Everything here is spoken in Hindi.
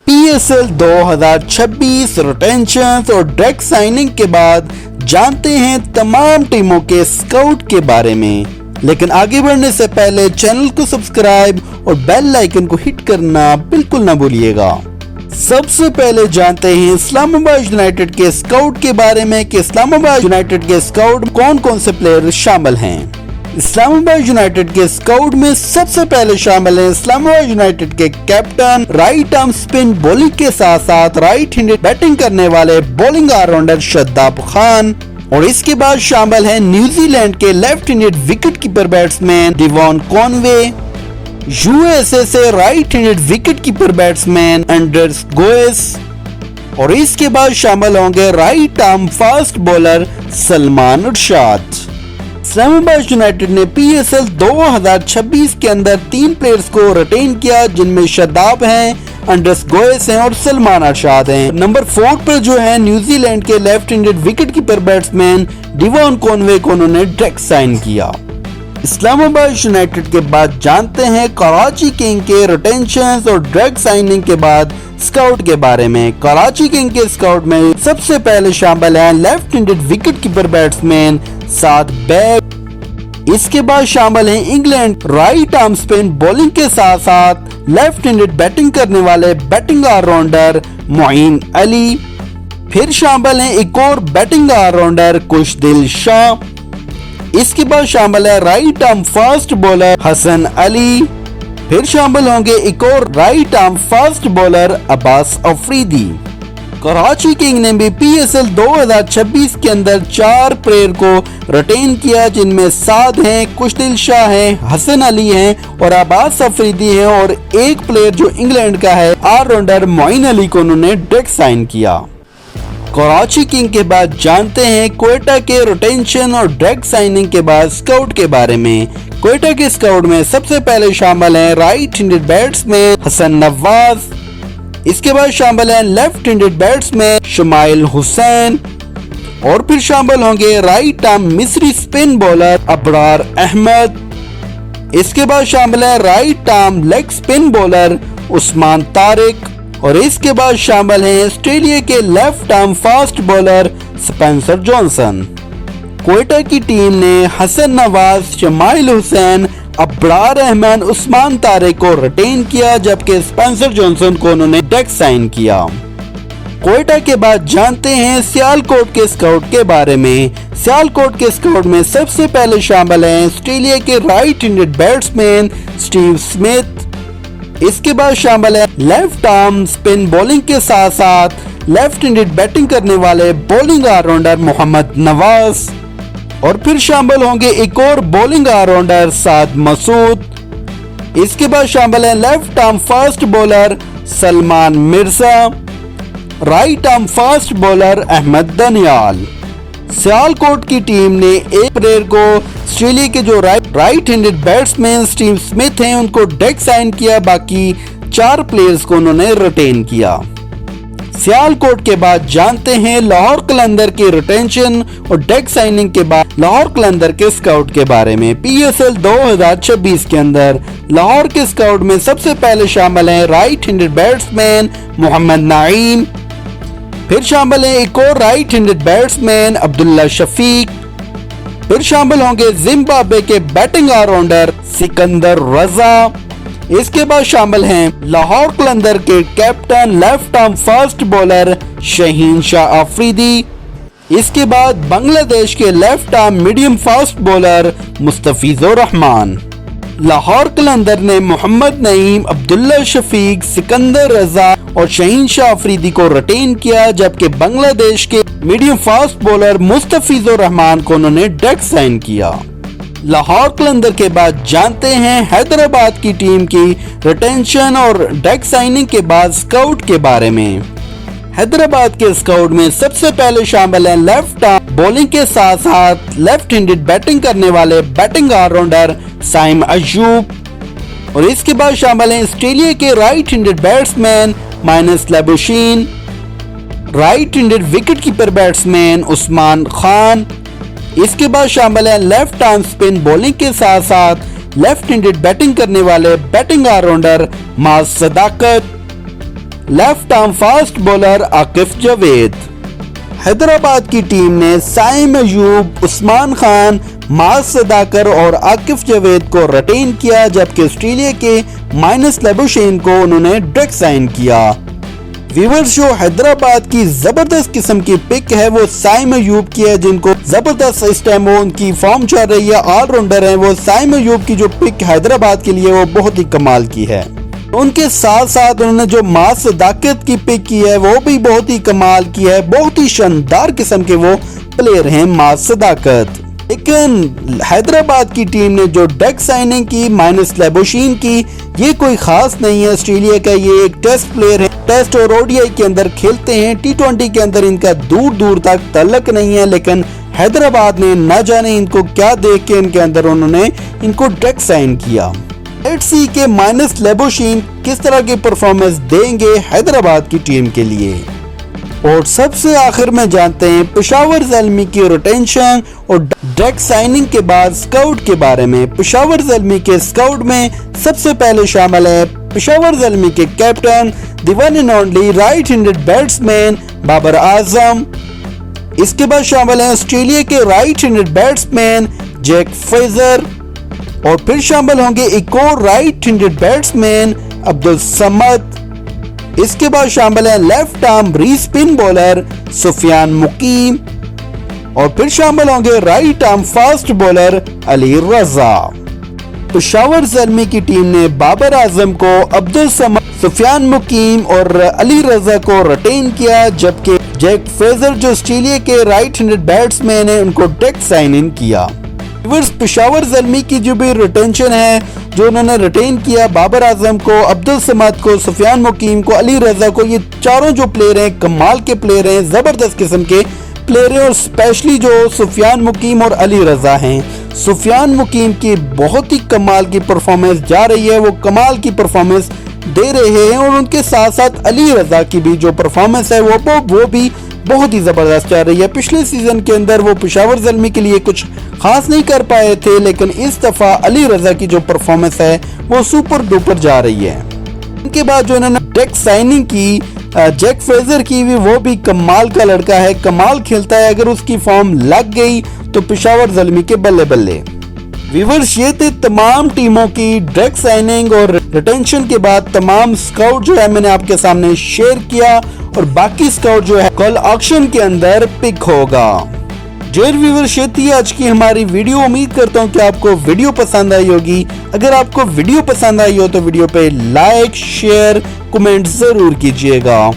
पीएसएल 2026 रोटेशंस और डायरेक्ट साइनिंग के बाद जानते हैं तमाम टीमों के स्काउट के बारे में। लेकिन आगे बढ़ने से पहले चैनल को सब्सक्राइब और बेल आइकन को हिट करना बिल्कुल ना भूलिएगा। सबसे पहले जानते हैं इस्लामाबाद यूनाइटेड के स्काउट के बारे में कि इस्लामाबाद यूनाइटेड के स्काउट कौन कौन से प्लेयर शामिल हैं। इस्लामाबाद यूनाइटेड के स्काउट में सबसे पहले शामिल है इस्लामाबाद यूनाइटेड के captain, right arm spin bowling के साथ साथ राइट हैंडेड बैटिंग करने वाले बॉलिंग ऑलराउंडर शादाब खान, और इसके बाद शामिल है न्यूजीलैंड के left handed wicket keeper batsman Devon Conway, USA से right handed wicket keeper batsman Andries Gous, और इसके बाद शामिल होंगे right arm fast bowler Salman Arshad. Islamabad United ने पीएसएल 2026 के अंदर 3 प्लेयर्स को रिटेन किया, जिनमें शादाब हैं, एंडर्स गोएस हैं और सलमान अरशाद हैं। नंबर 4 पर जो है न्यूजीलैंड के left handed wicket keeper batsman Devon Conway को उन्होंने डायरेक्ट साइन किया। इस्लामाबाद यूनाइटेड के बाद जानते हैं कराची किंग के रिटेंशंस और डायरेक्ट साइनिंग के बाद स्काउट के बारे में। कराची किंग के स्काउट में सबसे पहले शामिल हैं left handed wicket keeper batsman Saad Baig. इसके बाद शामिल हैं England right arm spin bowling के साथ साथ लेफ्ट हैंडेड बैटिंग करने वाले बैटिंग ऑलराउंडर मोइन अली। फिर शामिल हैं एक और बैटिंग ऑलराउंडर खुशदिल शाह। इसके बाद शामिल है right arm fast bowler Hasan Ali. फिर शामिल होंगे एक और right arm fast bowler Abbas Afridi. Karachi king ने भी पीएसएल 2026 के अंदर 4 प्लेयर को रिटेन किया, जिनमें साद हैं, खुशदिल शाह हैं, हसन अली हैं और अब्बास अफरीदी हैं, और एक प्लेयर जो इंग्लैंड का है ऑलराउंडर मोइन अली को उन्होंने डायरेक्ट साइन किया। कराची किंग के बाद जानते हैं क्वेटा के रोटेशन और डायरेक्ट साइनिंग के बाद स्काउट के बारे में। क्वेटा के स्काउट में सबसे पहले शामिल हैं right handed batsman Hasan Nawaz. इसके बाद शामिल हैं left handed batsman Shamail Hussain, और फिर शामिल होंगे right arm mystery spin bowler Abrar Ahmed. इसके बाद शामिल है right arm leg spin bowler Usman Tariq, और इसके बाद शामिल हैं ऑस्ट्रेलिया के left arm fast bowler Spencer Johnson. Quetta की टीम ने हसन नवाज, शमाइल हुसैन, अबरार अहमद, उस्मान तारिक को रिटेन किया, जबकि स्पेंसर जॉनसन को उन्होंने डायरेक्ट साइन किया। क्वेटा के बाद जानते हैं सियालकोट के स्काउट के बारे में। सियालकोट के स्काउट में सबसे पहले शामिल हैं ऑस्ट्रेलिया के right handed batsman Steve Smith. इसके बाद शामिल है लेफ्ट आर्म स्पिन बॉलिंग के साथ साथ लेफ्ट हैंडेड बैटिंग करने वाले बॉलिंग ऑलराउंडर मोहम्मद नवाज, और फिर शामिल होंगे एक और बॉलिंग ऑलराउंडर साद मसूद। इसके बाद शामिल है left arm fast bowler Salman Mirza, right arm fast bowler Ahmed Daniyal. Sialkot की टीम ने एक प्लेयर को ऑस्ट्रेलिया के जो right handed batsman Steve Smith हैं उनको डायरेक्ट साइन किया, बाकी 4 प्लेयर्स को उन्होंने रिटेन किया। सियालकोट के बाद जानते हैं लाहौर कलंदर के रिटेंशन और डायरेक्ट साइनिंग के बाद लाहौर कलंदर के स्काउट के बारे में। पीएसएल 2026 के अंदर लाहौर के स्काउट में सबसे पहले शामिल हैं right handed batsman Mohammad Naeem. फिर शामिल है एक और right handed batsman Abdullah Shafique. फिर शामिल होंगे जिम्बाब्वे के बैटिंग ऑलराउंडर सिकंदर रजा। इसके बाद शामिल हैं लाहौर कलंदर के captain left arm fast bowler Shaheen Shah Afridi. इसके बाद बांग्लादेश के left arm medium fast bowler Mustafizur Rahman. Lahore Qalandar ने मोहम्मद नईम, अब्दुल्ला शफीक, सिकंदर रजा और शहीन शाह अफरीदी को रिटेन किया, जबकि बांग्लादेश के medium fast bowler Mustafizur Rahman को उन्होंने डायरेक्ट साइन किया। लाहौर कलंदर के बाद जानते हैं हैदराबाद की टीम की रिटेंशन और डायरेक्ट साइनिंग के बाद स्काउट के बारे में। हैदराबाद के स्काउट में सबसे पहले शामिल हैं लेफ्ट आर्म बॉलिंग के साथ साथ लेफ्ट हैंडेड बैटिंग करने वाले बैटिंग ऑलराउंडर साइम अयूब, और इसके बाद शामिल हैं ऑस्ट्रेलिया के right handed batsman Marnus Labuschagne, right handed wicket keeper batsman Usman Khan. इसके बाद शामिल है लेफ्ट आर्म स्पिन बॉलिंग के साथ साथ लेफ्ट हैंडेड बैटिंग करने वाले batting allrounder Maaz Sadaqat. Left arm fast bowler Akif Javed. Hyderabad की टीम ने साइम अयूब, उस्मान खान, माज सदाकर और आकिफ जावेद को रिटेन किया, जबकि ऑस्ट्रेलिया के माइनस लेबुशेन को उन्होंने डायरेक्ट साइन किया। व्यूअर्स, जो हैदराबाद की जबरदस्त किस्म की पिक है वो साइम अयूब की है, जिनको जबरदस्त इस टाइम वो उनकी फॉर्म चल रही है, ऑलराउंडर है वो। साइम अयूब की जो पिक हैदराबाद के लिए वो बहुत ही कमाल की है। उनके साथ साथ उन्होंने जो माज सदाकत की पिक की है वो भी बहुत ही कमाल की है। बहुत ही शानदार किस्म के वो प्लेयर हैं माज सदाकत। लेकिन हैदराबाद की टीम ने जो डायरेक्ट साइनिंग की माइनस लेबुशेन की, ये कोई खास नहीं है। ऑस्ट्रेलिया का ये एक टेस्ट प्लेयर है, टेस्ट और ओडीआई के अंदर खेलते हैं, T20 के अंदर इनका दूर दूर तक ताल्लुक नहीं है। लेकिन हैदराबाद ने न जाने इनको क्या देख के इनके अंदर उन्होंने इनको डायरेक्ट साइन किया। लेट्स सी के माइनस लेबुशेन किस तरह की परफॉर्मेंस देंगे हैदराबाद की टीम के लिए। और सबसे आखिर में जानते हैं पेशावर ज़ल्मी की रिटेंशन और डायरेक्ट साइनिंग के बाद स्काउट के बारे में। पेशावर ज़ल्मी के स्काउट में सबसे पहले शामिल है पेशावर ज़ल्मी के captain, the one and only right handed batsman Babar Azam. इसके बाद शामिल है ऑस्ट्रेलिया के right handed batsman Jake Fraser, और फिर शामिल होंगे एक और right handed batsman Abdul Samad. इसके बाद शामिल है left arm wrist spin bowler Sufiyan Muqeem, और फिर शामिल होंगे right arm fast bowler Ali Raza. Peshawar Zalmi की टीम ने बाबर आजम को, अब्दुल समद, सुफियान मुकीम और अली रजा को रिटेन किया, जबकि जैक फ्रेजर जो ऑस्ट्रेलिया के राइट हैंडेड बैट्समैन है उनको डायरेक्ट साइन इन किया। पेशावर ज़ल्मी की जो भी रिटेंशन है, जो उन्होंने रिटेन किया बाबर आजम को, अब्दुल समद को, सुफियान मुकीम को, अली रजा को, ये चारों जो प्लेयर हैं कमाल के प्लेयर हैं, जबरदस्त किस्म के प्लेयर हैं। और स्पेशली जो सुफियान मुकीम और अली रजा हैं, सुफियान मुकीम की बहुत ही कमाल की परफॉर्मेंस जा रही है, वो कमाल की परफॉर्मेंस दे रहे हैं। और उनके साथ साथ अली रजा की भी जो परफॉर्मेंस है वो भी बहुत ही जबरदस्त जा रही है। पिछले सीजन के अंदर वो पेशावर ज़ल्मी के लिए कुछ खास नहीं कर पाए थे, लेकिन इस दफा अली रजा की जो परफॉर्मेंस है वो सुपर डुपर जा रही है। इनके बाद जो इन्होंने डायरेक्ट साइनिंग की जैक फ्रेजर की, वो भी कमाल का लड़का है, कमाल खेलता है। अगर उसकी फॉर्म लग गई तो पेशावर ज़ल्मी के बल्ले बल्ले। व्यूअर्स, ये थे तमाम टीमों की डायरेक्ट साइनिंग और रिटेंशन के बाद तमाम स्काउट जो है मैंने आपके सामने शेयर किया, और बाकी स्काउट जो है कल ऑक्शन के अंदर पिक होगा। डियर व्यूअर्स, ये थी आज की हमारी वीडियो। उम्मीद करता हूँ कि आपको वीडियो पसंद आई होगी। अगर आपको वीडियो पसंद आई हो तो वीडियो पे लाइक, शेयर, कमेंट जरूर कीजिएगा।